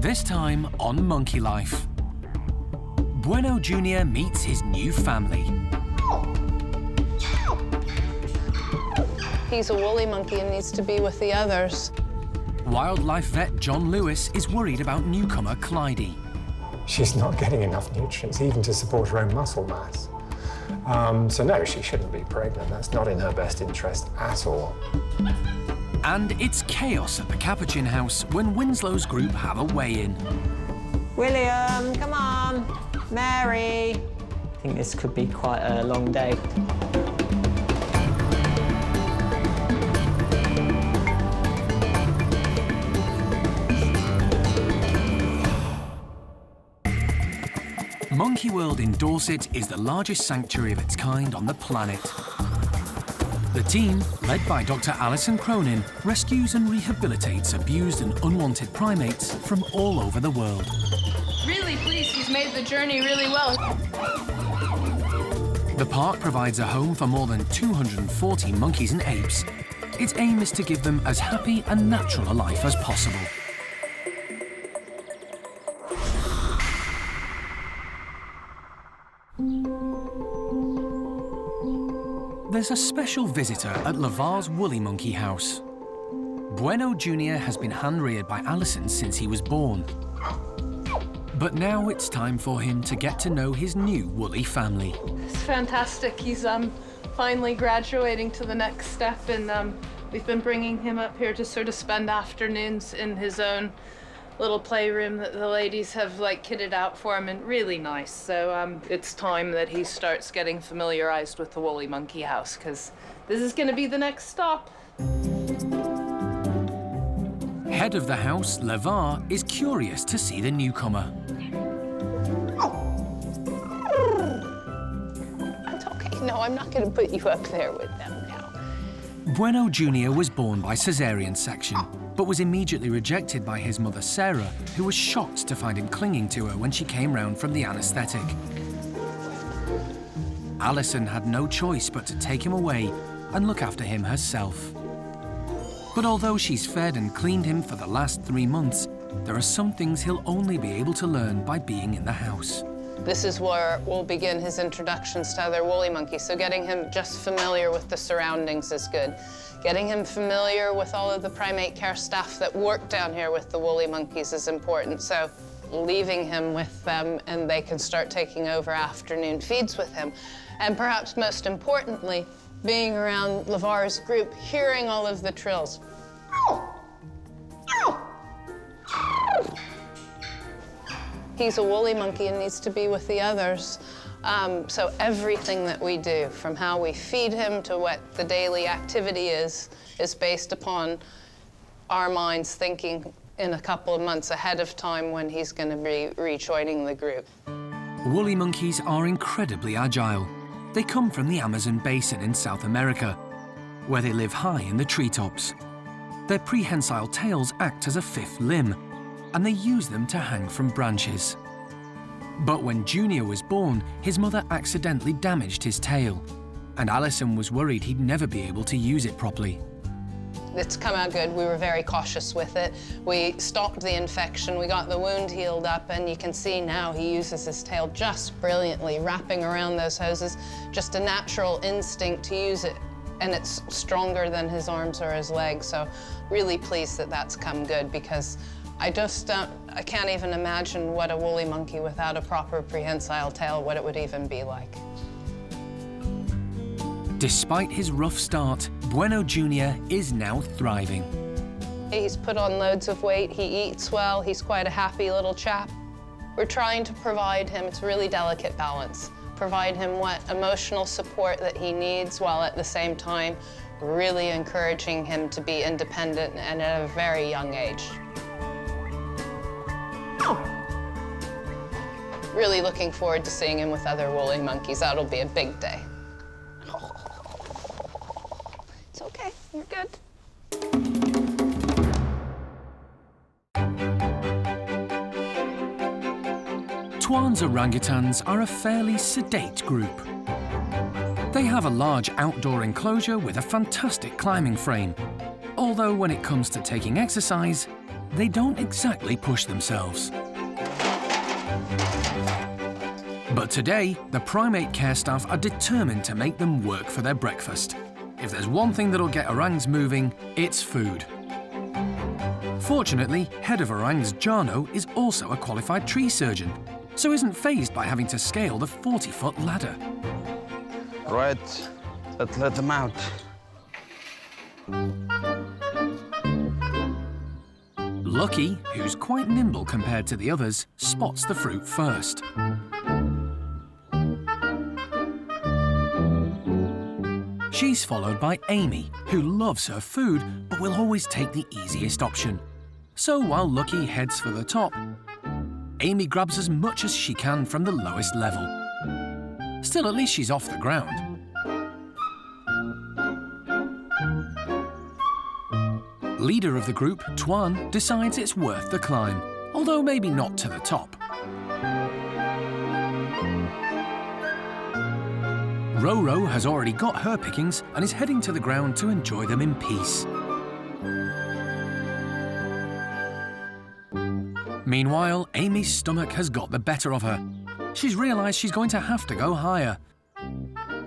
This time on Monkey Life. Bueno Junior meets his new family. He's a woolly monkey and needs to be with the others. Wildlife vet John Lewis is worried about newcomer Clydie. She's not getting enough nutrients, even to support her own muscle mass. So no, she shouldn't be pregnant. That's not in her best interest at all. And it's chaos at the Capuchin house when Winslow's group have a weigh-in. William, come on. Mary. I think this could be quite a long day. Monkey World in Dorset is the largest sanctuary of its kind on the planet. The team, led by Dr. Alison Cronin, rescues and rehabilitates abused and unwanted primates from all over the world. Really pleased he's made the journey really well. The park provides a home for more than 240 monkeys and apes. Its aim is to give them as happy and natural a life as possible. There's a special visitor at Lavar's woolly monkey house. Bueno Junior has been hand-reared by Alison since he was born. But now it's time for him to get to know his new woolly family. It's fantastic. He's finally graduating to the next step, and we've been bringing him up here to sort of spend afternoons in his own little playroom that the ladies have kitted out for him, and really nice. So it's time that he starts getting familiarized with the woolly monkey house, because this is going to be the next stop. Head of the house, Lavar, is curious to see the newcomer. It's okay. No, I'm not going to put you up there with them now. Bueno Junior was born by caesarean section, but was immediately rejected by his mother Sarah, who was shocked to find him clinging to her when she came round from the anaesthetic. Alison had no choice but to take him away and look after him herself. But although she's fed and cleaned him for the last 3 months, there are some things he'll only be able to learn by being in the house. This is where we'll begin his introductions to other woolly monkeys. So getting him just familiar with the surroundings is good. Getting him familiar with all of the primate care staff that work down here with the woolly monkeys is important. So leaving him with them, and they can start taking over afternoon feeds with him. And perhaps most importantly, being around Lavar's group, hearing all of the trills. He's a woolly monkey and needs to be with the others. So everything that we do, from how we feed him to what the daily activity is based upon our minds thinking in a couple of months ahead of time when he's going to be rejoining the group. Woolly monkeys are incredibly agile. They come from the Amazon basin in South America, where they live high in the treetops. Their prehensile tails act as a fifth limb, and they use them to hang from branches. But when Junior was born, his mother accidentally damaged his tail, and Alison was worried he'd never be able to use it properly. It's come out good. We were very cautious with it. We stopped the infection, we got the wound healed up, and you can see now he uses his tail just brilliantly, wrapping around those hoses, just a natural instinct to use it, and it's stronger than his arms or his legs, so really pleased that that's come good, because I can't even imagine what a woolly monkey without a proper prehensile tail, what it would even be like. Despite his rough start, Bueno Junior is now thriving. He's put on loads of weight, he eats well, he's quite a happy little chap. We're trying to provide him, it's a really delicate balance, provide him what emotional support that he needs, while at the same time really encouraging him to be independent and at a very young age. Really looking forward to seeing him with other woolly monkeys. That'll be a big day. It's okay, you're good. Tuan's orangutans are a fairly sedate group. They have a large outdoor enclosure with a fantastic climbing frame, although when it comes to taking exercise, they don't exactly push themselves. But today, the primate care staff are determined to make them work for their breakfast. If there's one thing that'll get orangs moving, it's food. Fortunately, head of orangs Jarno is also a qualified tree surgeon, so isn't fazed by having to scale the 40-foot ladder. Right, let's let them out. Lucky, who's quite nimble compared to the others, spots the fruit first. She's followed by Amy, who loves her food but will always take the easiest option. So while Lucky heads for the top, Amy grabs as much as she can from the lowest level. Still, at least she's off the ground. Leader of the group, Tuan, decides it's worth the climb, although maybe not to the top. Roro has already got her pickings and is heading to the ground to enjoy them in peace. Meanwhile, Amy's stomach has got the better of her. She's realised she's going to have to go higher.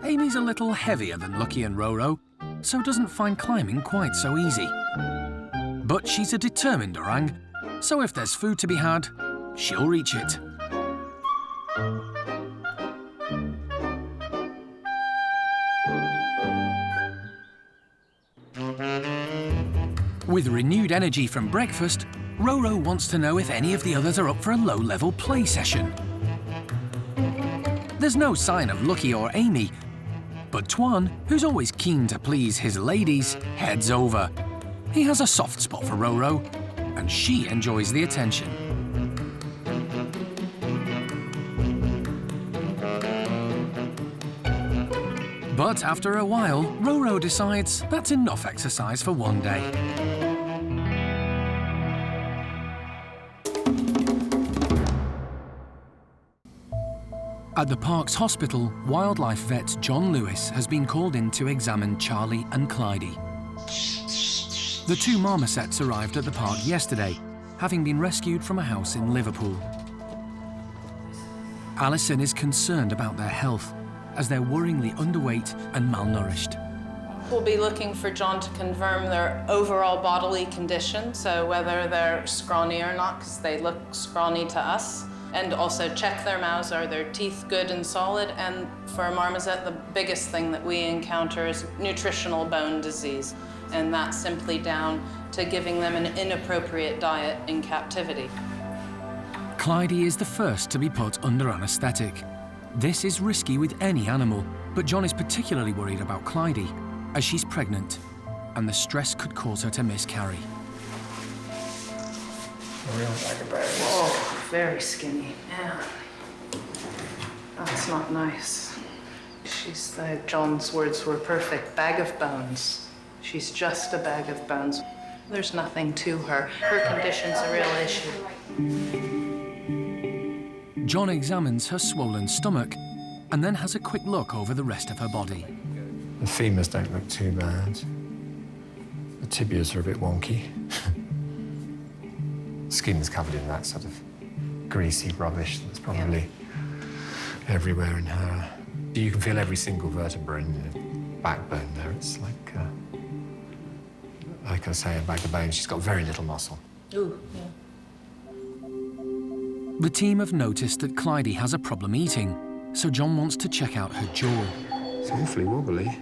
Amy's a little heavier than Lucky and Roro, so doesn't find climbing quite so easy. But she's a determined orang, so if there's food to be had, she'll reach it. With renewed energy from breakfast, Roro wants to know if any of the others are up for a low-level play session. There's no sign of Lucky or Amy, but Tuan, who's always keen to please his ladies, heads over. He has a soft spot for Roro, and she enjoys the attention. But after a while, Roro decides that's enough exercise for one day. At the park's hospital, wildlife vet John Lewis has been called in to examine Charlie and Clydie. The two marmosets arrived at the park yesterday, having been rescued from a house in Liverpool. Alison is concerned about their health, as they're worryingly underweight and malnourished. We'll be looking for John to confirm their overall bodily condition, so whether they're scrawny or not, because they look scrawny to us. And also check their mouths, are their teeth good and solid? And for a marmoset, the biggest thing that we encounter is nutritional bone disease. And that's simply down to giving them an inappropriate diet in captivity. Clydie is the first to be put under anaesthetic. This is risky with any animal, but John is particularly worried about Clydie, as she's pregnant, and the stress could cause her to miscarry. A real bag of bones. Oh, very skinny. Yeah. That's not nice. She's, John's words were perfect, bag of bones. She's just a bag of bones. There's nothing to her. Her condition's a real issue. John examines her swollen stomach and then has a quick look over the rest of her body. The femurs don't look too bad. The tibias are a bit wonky. Skin's covered in that sort of greasy rubbish that's probably everywhere in her. You can feel every single vertebra in the backbone there. It's like I say, a bag of bones. She's got very little muscle. Ooh, yeah. The team have noticed that Clydie has a problem eating, so John wants to check out her jaw. It's awfully wobbly.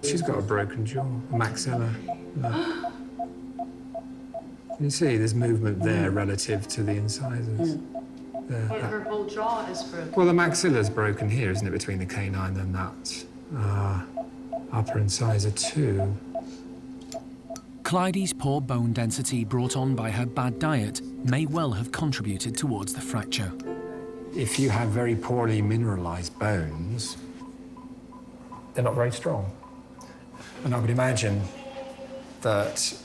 She's got a broken jaw, a maxilla. You see, there's movement there relative to the incisors. There, But her whole jaw is broken. well, the maxilla's broken here, isn't it, between the canine and that upper incisor too. Clydie's poor bone density brought on by her bad diet may well have contributed towards the fracture. If you have very poorly mineralized bones, they're not very strong. And I would imagine that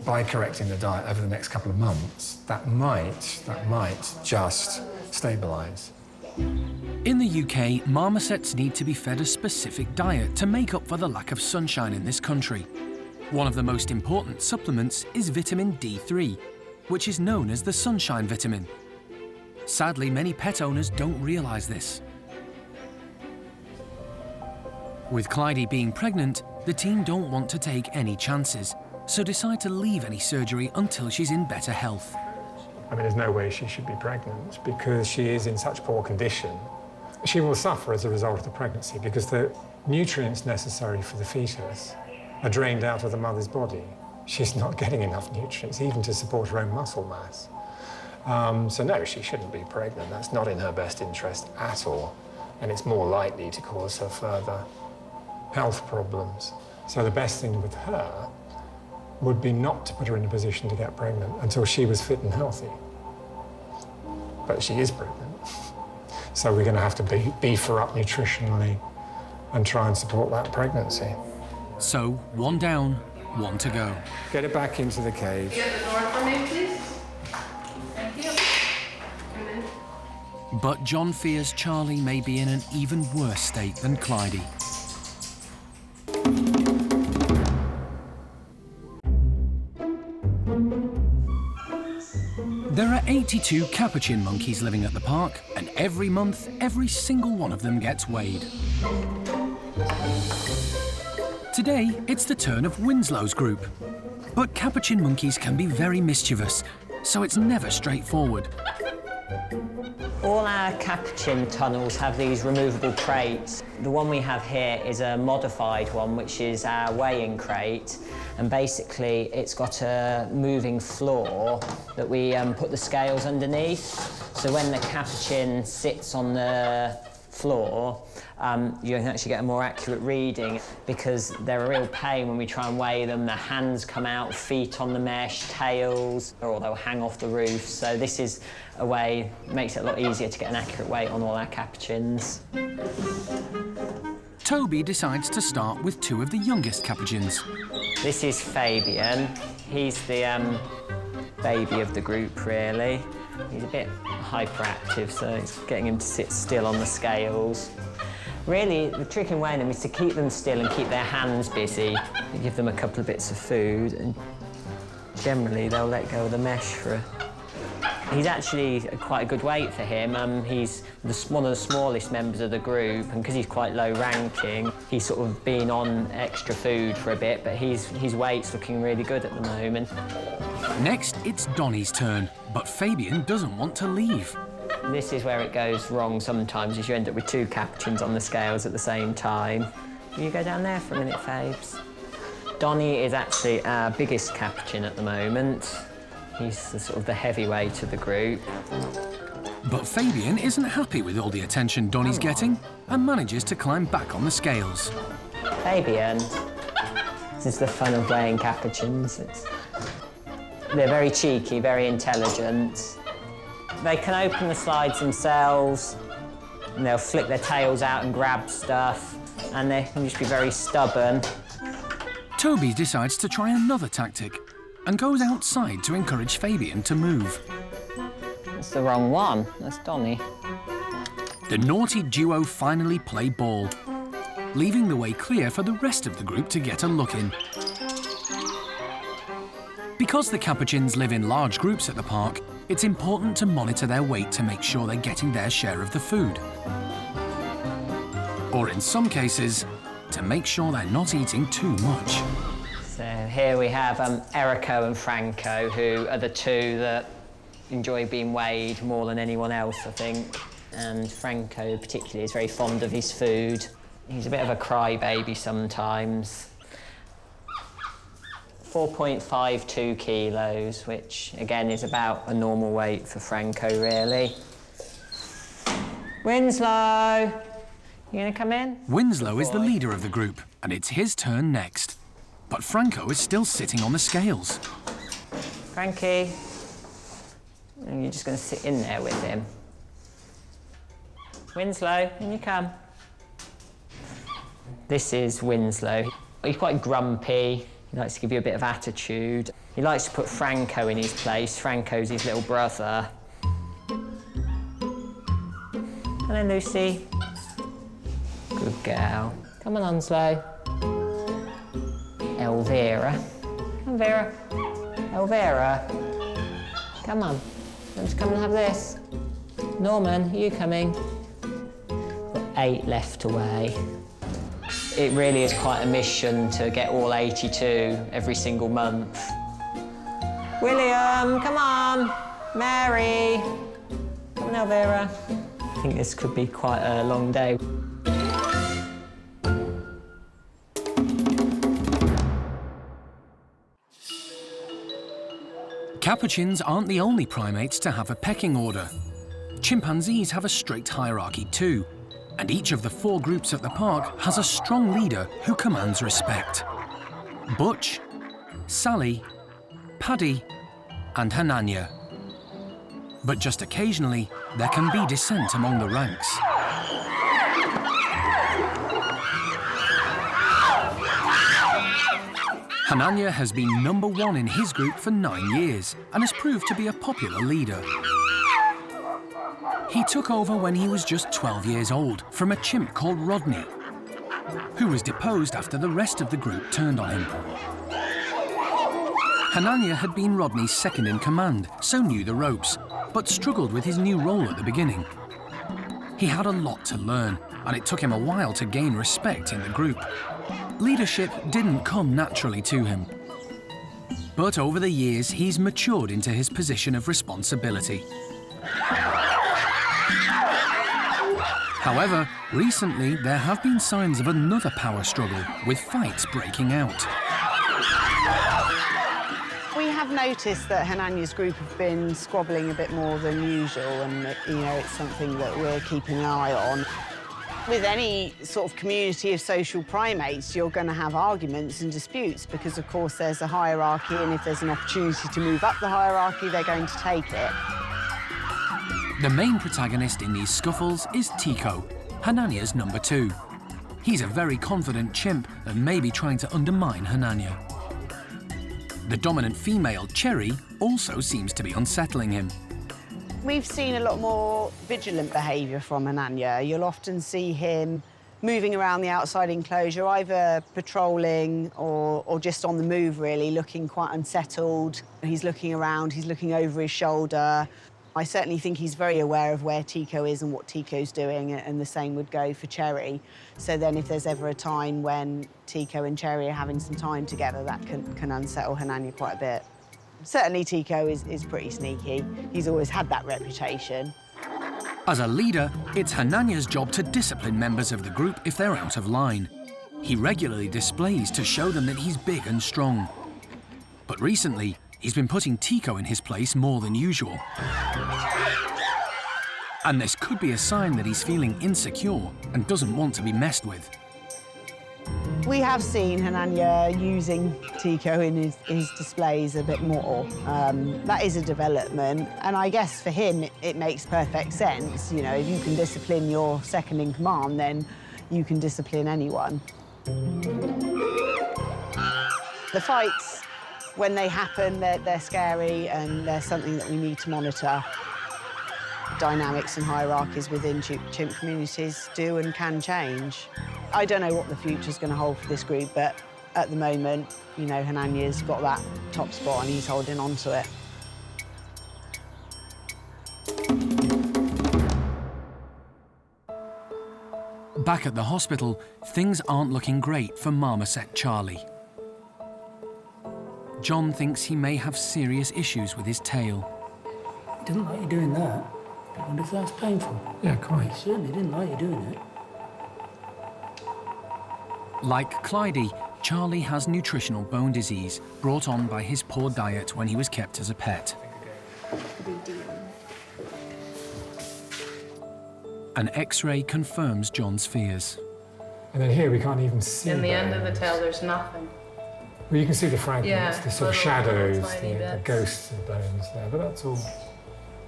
by correcting the diet over the next couple of months, that might just stabilize. In the UK, marmosets need to be fed a specific diet to make up for the lack of sunshine in this country. One of the most important supplements is vitamin D3, which is known as the sunshine vitamin. Sadly, many pet owners don't realise this. With Clydie being pregnant, the team don't want to take any chances, so decide to leave any surgery until she's in better health. I mean, there's no way she should be pregnant because she is in such poor condition. She will suffer as a result of the pregnancy because the nutrients necessary for the fetus are drained out of the mother's body. She's not getting enough nutrients, even to support her own muscle mass. So no, she shouldn't be pregnant. That's not in her best interest at all. And it's more likely to cause her further health problems. So the best thing with her would be not to put her in a position to get pregnant until she was fit and healthy. But she is pregnant. So we're going to have to beef her up nutritionally and try and support that pregnancy. So, one down, one to go. Get it back into the cage. Get the door for me, please. Thank you. But John fears Charlie may be in an even worse state than Clydie. There are 82 capuchin monkeys living at the park, and every month, every single one of them gets weighed. Today, it's the turn of Winslow's group. But capuchin monkeys can be very mischievous, so it's never straightforward. All our capuchin tunnels have these removable crates. The one we have here is a modified one, which is our weighing crate. And basically, it's got a moving floor that we put the scales underneath. So when the capuchin sits on the floor, you can actually get a more accurate reading because they're a real pain when we try and weigh them. Their hands come out, feet on the mesh, tails, or they'll hang off the roof. So this is a way, makes it a lot easier to get an accurate weight on all our capuchins. Toby decides to start with two of the youngest capuchins. This is Fabian. He's the baby of the group, really. He's a bit hyperactive, so it's getting him to sit still on the scales. Really, the trick in weighing them is to keep them still and keep their hands busy. You give them a couple of bits of food, and generally they'll let go of the mesh for a... He's actually quite a good weight for him. He's one of the smallest members of the group, and because he's quite low ranking, he's sort of been on extra food for a bit, but his weight's looking really good at the moment. Next, it's Donnie's turn, but Fabian doesn't want to leave. This is where it goes wrong sometimes, is you end up with two capuchins on the scales at the same time. Will you go down there for a minute, Fabes? Donnie is actually our biggest capuchin at the moment. He's the heavyweight of the group. But Fabian isn't happy with all the attention Donnie's getting and manages to climb back on the scales. Fabian, this is the fun of weighing capuchins. They're very cheeky, very intelligent. They can open the slides themselves, and they'll flick their tails out and grab stuff, and they can just be very stubborn. Toby decides to try another tactic and goes outside to encourage Fabian to move. That's the wrong one. That's Donnie. The naughty duo finally play ball, leaving the way clear for the rest of the group to get a look in. Because the capuchins live in large groups at the park, it's important to monitor their weight to make sure they're getting their share of the food. Or in some cases, to make sure they're not eating too much. So here we have Erico and Franco, who are the two that enjoy being weighed more than anyone else, I think. And Franco particularly is very fond of his food. He's a bit of a crybaby sometimes. 4.52 kilos, which again is about a normal weight for Franco, really. Winslow, you gonna come in? Winslow is the leader of the group, and it's his turn next. But Franco is still sitting on the scales. Frankie, and you're just gonna sit in there with him. Winslow, in you come. This is Winslow. He's quite grumpy. He likes to give you a bit of attitude. He likes to put Franco in his place. Franco's his little brother. Hello, Lucy. Good girl. Come on, Onslow. Elvira. Come, Vera. Elvira. Come on. Let's come and have this. Norman, are you coming? Got 8 left away. It really is quite a mission to get all 82 every single month. William, come on. Mary. Come on, Elvira. I think this could be quite a long day. Capuchins aren't the only primates to have a pecking order. Chimpanzees have a strict hierarchy too, and each of the 4 groups at the park has a strong leader who commands respect. Butch, Sally, Paddy, and Hananya. But just occasionally, there can be dissent among the ranks. Hananya has been #1 in his group for 9 years and has proved to be a popular leader. He took over when he was just 12 years old from a chimp called Rodney, who was deposed after the rest of the group turned on him. Hananya had been Rodney's second in command, so knew the ropes, but struggled with his new role at the beginning. He had a lot to learn, and it took him a while to gain respect in the group. Leadership didn't come naturally to him. But over the years, he's matured into his position of responsibility. However, recently there have been signs of another power struggle, with fights breaking out. We have noticed that Hananya's group have been squabbling a bit more than usual, and it's something that we're keeping an eye on. With any sort of community of social primates, you're going to have arguments and disputes because, of course, there's a hierarchy, and if there's an opportunity to move up the hierarchy, they're going to take it. The main protagonist in these scuffles is Tikko, Hananya's #2. He's a very confident chimp and may be trying to undermine Hananya. The dominant female, Cherry, also seems to be unsettling him. We've seen a lot more vigilant behaviour from Hananya. You'll often see him moving around the outside enclosure, either patrolling or just on the move, really, looking quite unsettled. He's looking around, he's looking over his shoulder. I certainly think he's very aware of where Tikko is and what Tikko's doing, and the same would go for Cherry. So then if there's ever a time when Tikko and Cherry are having some time together, that can unsettle Hananya quite a bit. Certainly Tikko is pretty sneaky. He's always had that reputation. As a leader, it's Hananya's job to discipline members of the group if they're out of line. He regularly displays to show them that he's big and strong. But recently, he's been putting Tikko in his place more than usual. And this could be a sign that he's feeling insecure and doesn't want to be messed with. We have seen Hananya using Tikko in his displays a bit more. That is a development, and I guess for him it makes perfect sense. If you can discipline your second in command, then you can discipline anyone. The fights, when they happen, they're scary, and they're something that we need to monitor. Dynamics and hierarchies within chimp communities do and can change. I don't know what the future's going to hold for this group, but at the moment, Hananya's got that top spot and he's holding on to it. Back at the hospital, things aren't looking great for marmoset Charlie. John thinks he may have serious issues with his tail. He didn't like you doing that. I wonder if that's painful. Yeah, quite. He certainly didn't like you doing it. Like Clydie, Charlie has nutritional bone disease brought on by his poor diet when he was kept as a pet. An X-ray confirms John's fears. And then here we can't even see In the end of the bones. tail, there's nothing. Well, you can see the fragments, Yeah, the sort of little shadows, tiny the bits. ghosts of bones there, but that's all.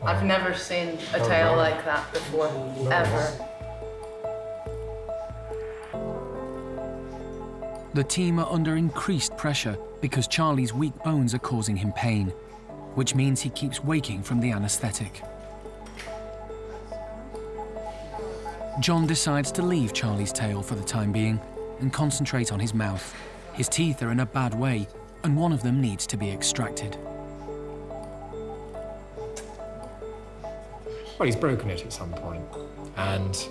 I've never seen a Oh, tail wow. like that before, ever. The team are under increased pressure because Charlie's weak bones are causing him pain, which means he keeps waking from the anesthetic. John decides to leave Charlie's tail for the time being and concentrate on his mouth. His teeth are in a bad way, and one of them needs to be extracted. Well, he's broken it at some point and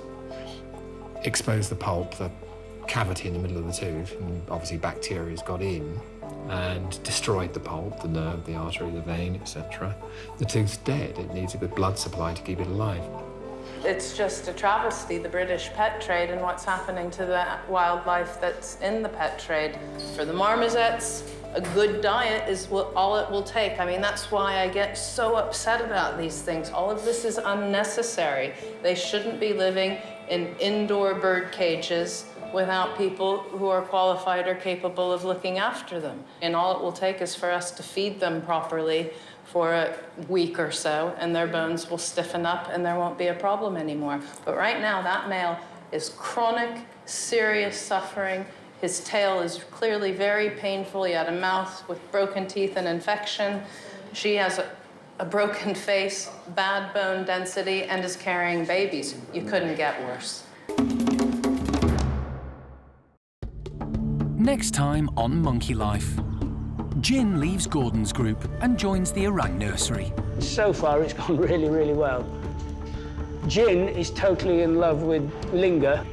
exposed the pulp, the cavity in the middle of the tooth, and obviously bacteria's got in and destroyed the pulp, the nerve, the artery, the vein, etc. The tooth's dead. It needs a good blood supply to keep it alive. It's just a travesty, the British pet trade, and what's happening to the wildlife that's in the pet trade. For the marmosets, a good diet is all it will take. I mean, that's why I get so upset about these things. All of this is unnecessary. They shouldn't be living in indoor bird cages without people who are qualified or capable of looking after them. And all it will take is for us to feed them properly for a week or so, and their bones will stiffen up and there won't be a problem anymore. But right now, that male is chronic, serious suffering. His tail is clearly very painful. He had a mouth with broken teeth and infection. She has a broken face, bad bone density, and is carrying babies. You couldn't get worse. Next time on Monkey Life, Jin leaves Gordon's group and joins the orang nursery. So far, it's gone really, really well. Jin is totally in love with Linga,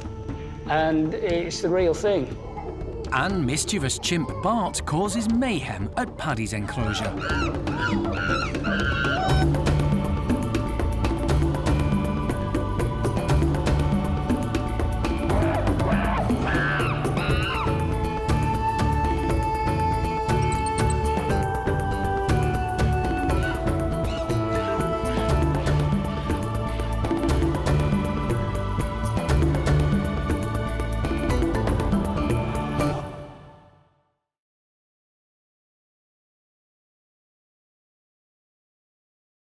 and it's the real thing. And mischievous chimp Bart causes mayhem at Paddy's enclosure.